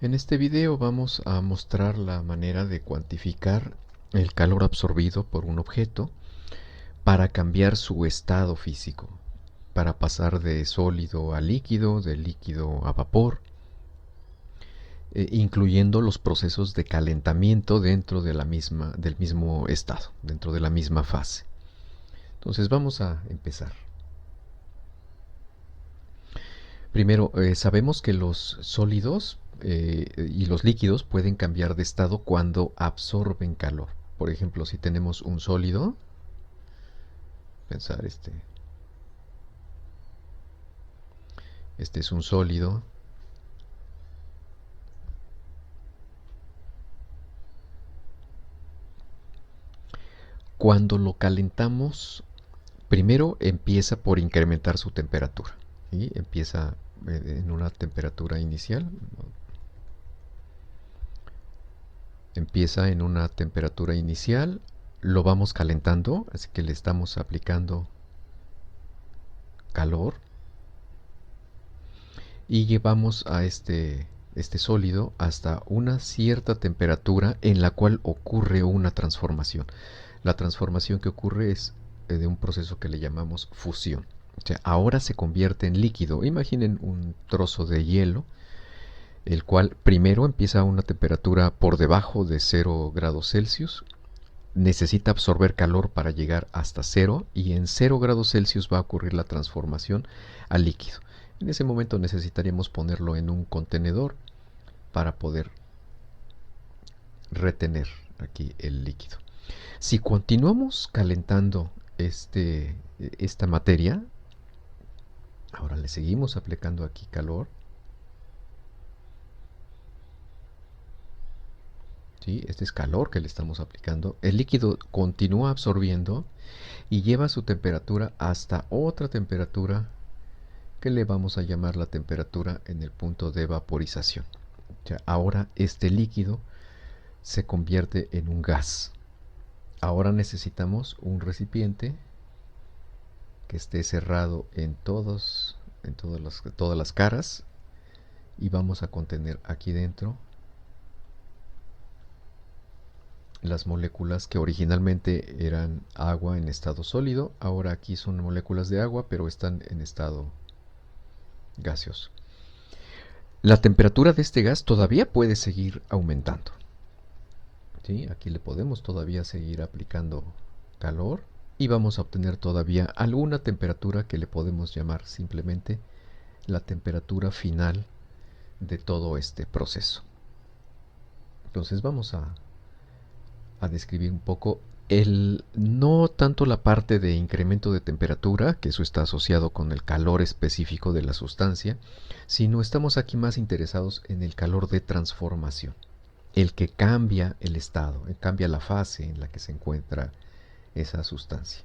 En este video vamos a mostrar la manera de cuantificar el calor absorbido por un objeto para cambiar su estado físico, para pasar de sólido a líquido, de líquido a vapor, incluyendo los procesos de calentamiento dentro de del mismo estado, dentro de la misma fase. Entonces vamos a empezar. Primero, sabemos que los sólidos y los líquidos pueden cambiar de estado cuando absorben calor. Por ejemplo, si tenemos un sólido, pensar este es un sólido. Cuando lo calentamos, primero empieza por incrementar su temperatura. ¿Sí? Empieza en una temperatura inicial. Empieza en una temperatura inicial, lo vamos calentando, así que le estamos aplicando calor y llevamos a este sólido hasta una cierta temperatura en la cual ocurre una transformación. La transformación que ocurre es de un proceso que le llamamos fusión. O sea, ahora se convierte en líquido. Imaginen un trozo de hielo, el cual primero empieza a una temperatura por debajo de 0 grados Celsius, necesita absorber calor para llegar hasta 0 y en 0 grados Celsius va a ocurrir la transformación a líquido. En ese momento necesitaríamos ponerlo en un contenedor para poder retener aquí el líquido. Si continuamos calentando esta materia, ahora le seguimos aplicando aquí calor, ¿sí? Este es calor que le estamos aplicando. El líquido continúa absorbiendo y lleva su temperatura hasta otra temperatura que le vamos a llamar la temperatura en el punto de vaporización. O sea, ahora este líquido se convierte en un gas. Ahora necesitamos un recipiente que esté cerrado en todas las caras y vamos a contener aquí dentro las moléculas que originalmente eran agua en estado sólido. Ahora aquí son moléculas de agua, pero están en estado gaseoso. La temperatura de este gas todavía puede seguir aumentando. ¿Sí? Aquí le podemos todavía seguir aplicando calor y vamos a obtener todavía alguna temperatura que le podemos llamar simplemente la temperatura final de todo este proceso. Entonces vamos a describir un poco no tanto la parte de incremento de temperatura, que eso está asociado con el calor específico de la sustancia, sino estamos aquí más interesados en el calor de transformación, el que cambia el estado, cambia la fase en la que se encuentra esa sustancia.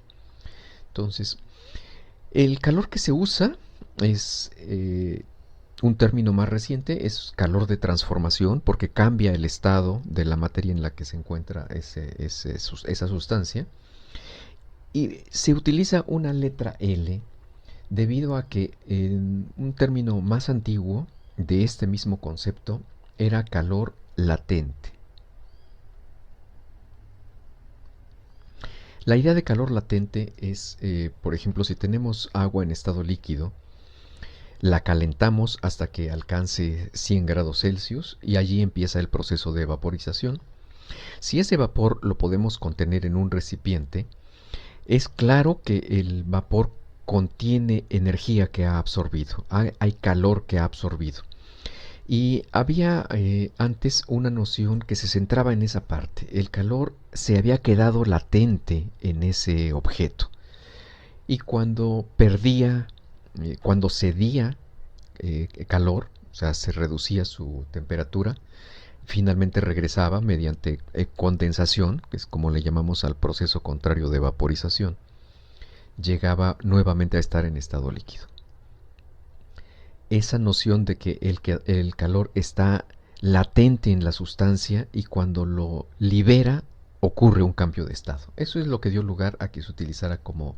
Entonces, el calor que se usa es un término más reciente, es calor de transformación, porque cambia el estado de la materia en la que se encuentra esa sustancia. Y se utiliza una letra L debido a que en un término más antiguo de este mismo concepto era calor latente. La idea de calor latente es, por ejemplo, si tenemos agua en estado líquido, la calentamos hasta que alcance 100 grados Celsius y allí empieza el proceso de vaporización. Si ese vapor lo podemos contener en un recipiente, es claro que el vapor contiene energía que ha absorbido, hay calor que ha absorbido. Y había antes una noción que se centraba en esa parte. El calor se había quedado latente en ese objeto. Y cuando cuando cedía calor, o sea, se reducía su temperatura, finalmente regresaba mediante condensación, que es como le llamamos al proceso contrario de vaporización, llegaba nuevamente a estar en estado líquido. Esa noción de que el calor está latente en la sustancia y cuando lo libera ocurre un cambio de estado. Eso es lo que dio lugar a que se utilizara como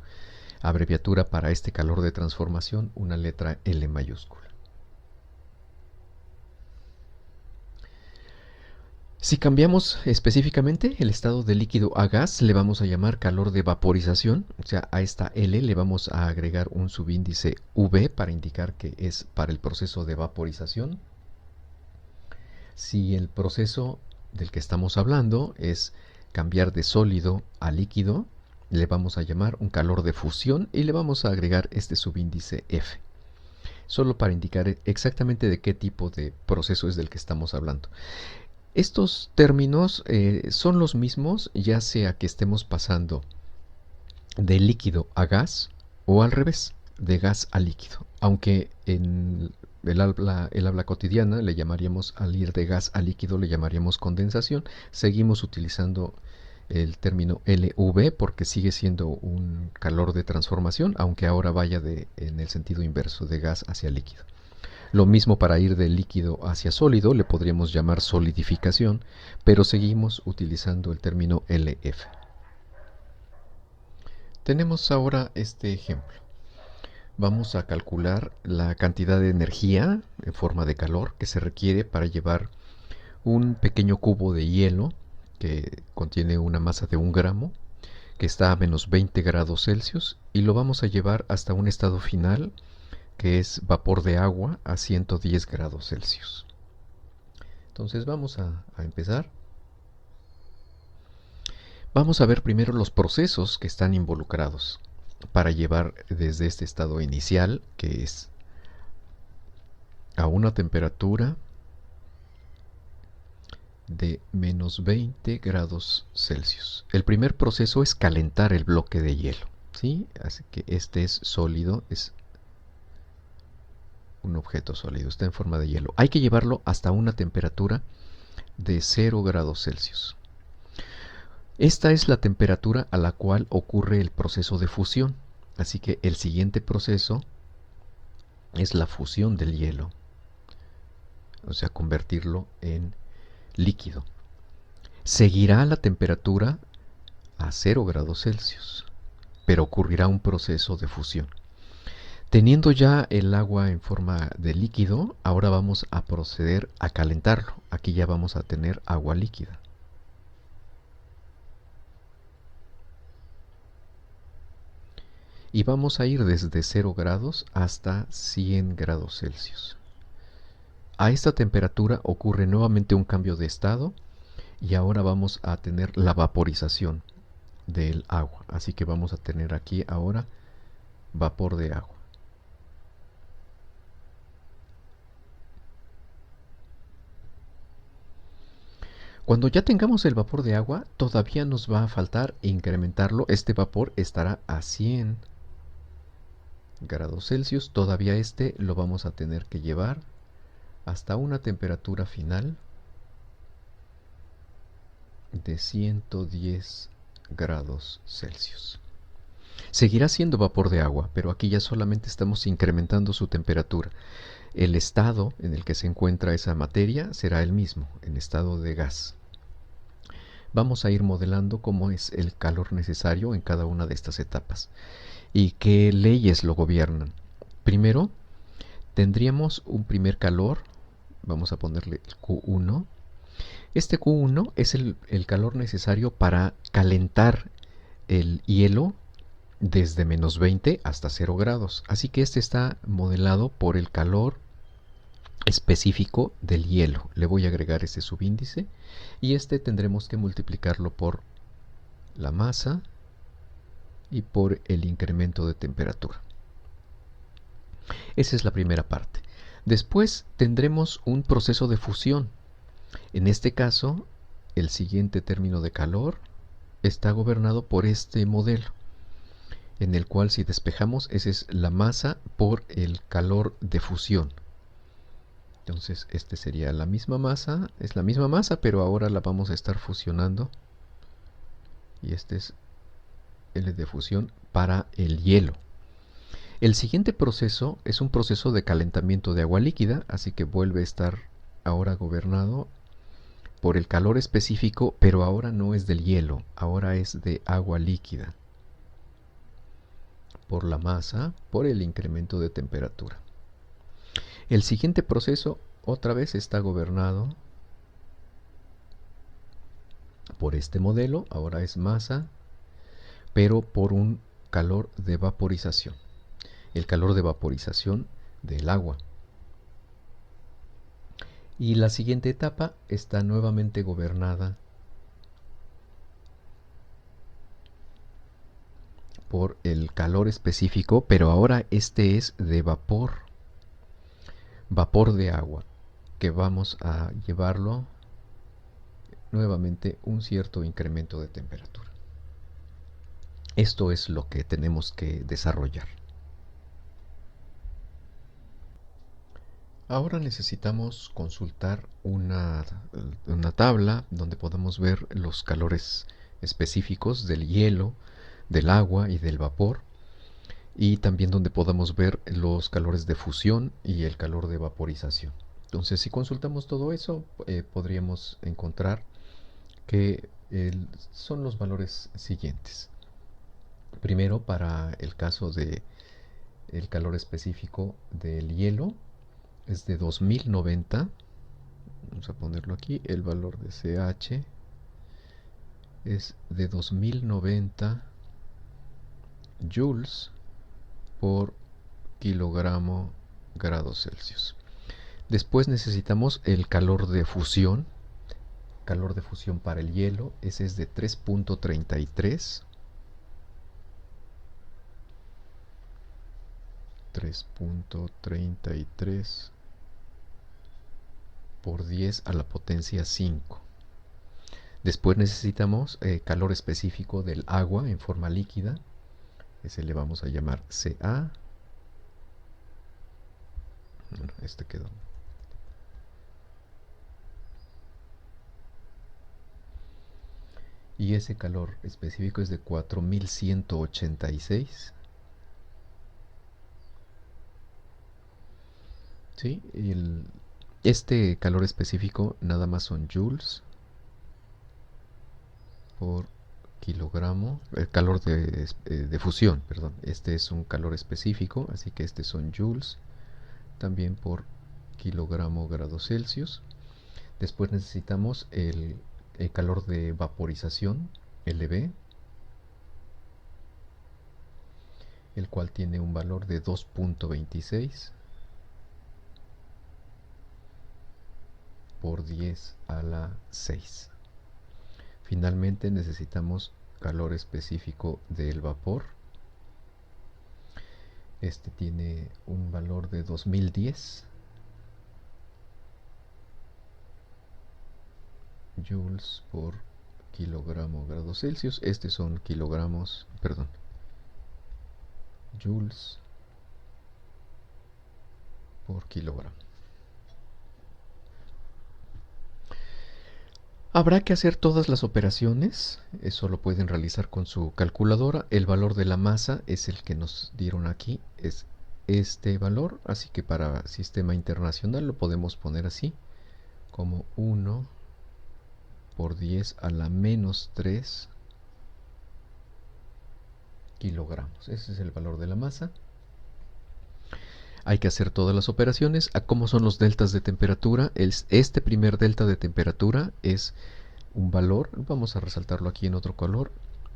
abreviatura para este calor de transformación una letra L mayúscula. Si cambiamos específicamente el estado de líquido a gas, le vamos a llamar calor de vaporización. O sea, a esta L le vamos a agregar un subíndice V para indicar que es para el proceso de vaporización. Si el proceso del que estamos hablando es cambiar de sólido a líquido, le vamos a llamar un calor de fusión y le vamos a agregar este subíndice F, solo para indicar exactamente de qué tipo de proceso es del que estamos hablando. Estos términos son los mismos, ya sea que estemos pasando de líquido a gas o al revés, de gas a líquido, aunque en el habla cotidiana le llamaríamos, al ir de gas a líquido, le llamaríamos condensación. Seguimos utilizando el término LV porque sigue siendo un calor de transformación, aunque ahora vaya en el sentido inverso, de gas hacia líquido. Lo mismo para ir de líquido hacia sólido, le podríamos llamar solidificación, pero seguimos utilizando el término LF. Tenemos ahora este ejemplo. Vamos a calcular la cantidad de energía en forma de calor que se requiere para llevar un pequeño cubo de hielo que contiene una masa de 1 gramo, que está a menos 20 grados Celsius, y lo vamos a llevar hasta un estado final que es vapor de agua a 110 grados Celsius. Entonces vamos a empezar. Vamos a ver primero los procesos que están involucrados para llevar desde este estado inicial, que es a una temperatura de menos 20 grados Celsius. El primer proceso es calentar el bloque de hielo, ¿sí? Así que este es sólido, es un objeto sólido, está en forma de hielo. Hay que llevarlo hasta una temperatura de 0 grados Celsius. Esta es la temperatura a la cual ocurre el proceso de fusión. Así que el siguiente proceso es la fusión del hielo, o sea, convertirlo en líquido. Seguirá la temperatura a 0 grados Celsius, pero ocurrirá un proceso de fusión. Teniendo ya el agua en forma de líquido, ahora vamos a proceder a calentarlo. Aquí ya vamos a tener agua líquida. Y vamos a ir desde 0 grados hasta 100 grados Celsius. A esta temperatura ocurre nuevamente un cambio de estado y ahora vamos a tener la vaporización del agua. Así que vamos a tener aquí ahora vapor de agua. Cuando ya tengamos el vapor de agua, todavía nos va a faltar incrementarlo. Este vapor estará a 100 grados Celsius. Todavía este lo vamos a tener que llevar hasta una temperatura final de 110 grados Celsius. Seguirá siendo vapor de agua, pero aquí ya solamente estamos incrementando su temperatura. El estado en el que se encuentra esa materia será el mismo, en estado de gas. Vamos a ir modelando cómo es el calor necesario en cada una de estas etapas y qué leyes lo gobiernan. Primero, tendríamos un primer calor, vamos a ponerle Q1. Este Q1 es el calor necesario para calentar el hielo desde menos 20 hasta 0 grados. Así que este está modelado por el calor específico del hielo. Le voy a agregar este subíndice y este tendremos que multiplicarlo por la masa y por el incremento de temperatura. Esa es la primera parte. Después tendremos un proceso de fusión. En este caso, el siguiente término de calor está gobernado por este modelo, en el cual si despejamos, esa es la masa por el calor de fusión. Entonces este sería la misma masa, es la misma masa, pero ahora la vamos a estar fusionando. Y este es el de fusión para el hielo. El siguiente proceso es un proceso de calentamiento de agua líquida, así que vuelve a estar ahora gobernado por el calor específico, pero ahora no es del hielo, ahora es de agua líquida. Por la masa, por el incremento de temperatura. El siguiente proceso otra vez está gobernado por este modelo. Ahora es masa, pero por un calor de vaporización. El calor de vaporización del agua. Y la siguiente etapa está nuevamente gobernada por el calor específico, pero ahora este es de vapor, vapor de agua, que vamos a llevarlo nuevamente un cierto incremento de temperatura. Esto es lo que tenemos que desarrollar. Ahora necesitamos consultar una tabla donde podamos ver los calores específicos del hielo, del agua y del vapor, y también donde podamos ver los calores de fusión y el calor de vaporización. Entonces, si consultamos todo eso, podríamos encontrar que son los valores siguientes. Primero, para el caso de el calor específico del hielo, es de 2090. Vamos a ponerlo aquí. El valor de CH es de 2090 joules por kilogramo grados Celsius. Después necesitamos el calor de fusión. Calor de fusión para el hielo, ese es de 3.33. 3.33 por 10 a la potencia 5. Después necesitamos calor específico del agua en forma líquida. Ese le vamos a llamar Ca. Bueno, este quedó. Y ese calor específico es de 4186. ¿Sí? Este calor específico nada más son joules por kilogramo. El calor de fusión, perdón. Este es un calor específico, así que este son joules también por kilogramo grados Celsius. Después necesitamos el calor de vaporización, LV, el cual tiene un valor de 2.26 por 10 a la 6. Finalmente necesitamos calor específico del vapor. Este tiene un valor de 2010 joules por kilogramo grados Celsius. Estos son kilogramos, perdón, joules por kilogramo. Habrá que hacer todas las operaciones, eso lo pueden realizar con su calculadora. El valor de la masa es el que nos dieron aquí, es este valor, así que para sistema internacional lo podemos poner así, como 1 por 10 a la menos 3 kilogramos. Ese es el valor de la masa. Hay que hacer todas las operaciones. ¿Cómo son los deltas de temperatura? Este primer delta de temperatura es un valor, vamos a resaltarlo aquí en otro color.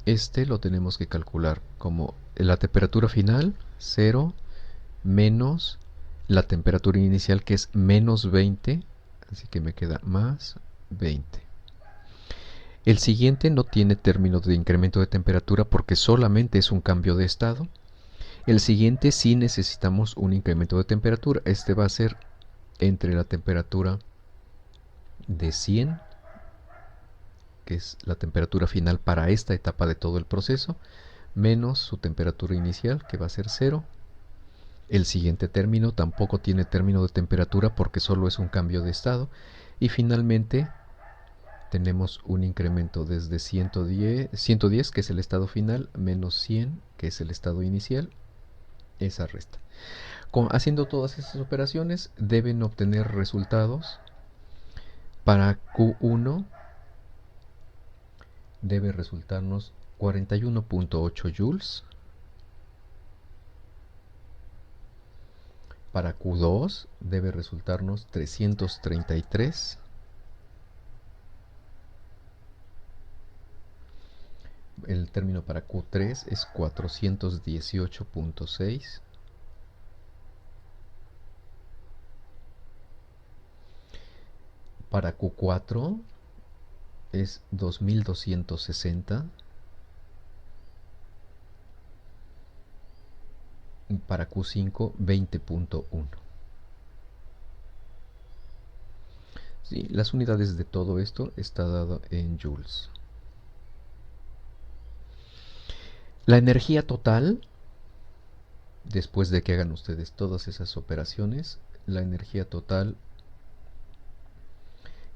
Este lo tenemos que calcular como la temperatura final, 0, menos la temperatura inicial, que es menos 20, así que me queda más 20. El siguiente no tiene término de incremento de temperatura porque solamente es un cambio de estado. El siguiente sí necesitamos un incremento de temperatura. Este va a ser entre la temperatura de 100, que es la temperatura final para esta etapa de todo el proceso, menos su temperatura inicial, que va a ser 0. El siguiente término tampoco tiene término de temperatura porque solo es un cambio de estado. Y finalmente tenemos un incremento desde 110, que es el estado final, menos 100, que es el estado inicial. Esa resta. Haciendo todas esas operaciones deben obtener resultados. Para Q1 debe resultarnos 41.8 joules. Para Q2 debe resultarnos 333. el término para Q3 es 418.6. Para Q4 es 2260. Para Q5 20.1. Sí, las unidades de todo esto está dado en joules. La energía total, después de que hagan ustedes todas esas operaciones, la energía total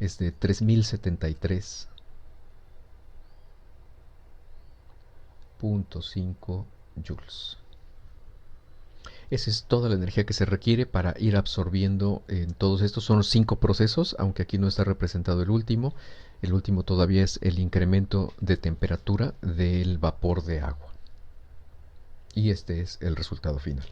es de 3073.5 joules. Esa es toda la energía que se requiere para ir absorbiendo en todos estos. Son 5 procesos, aunque aquí no está representado el último. El último todavía es el incremento de temperatura del vapor de agua. Y este es el resultado final.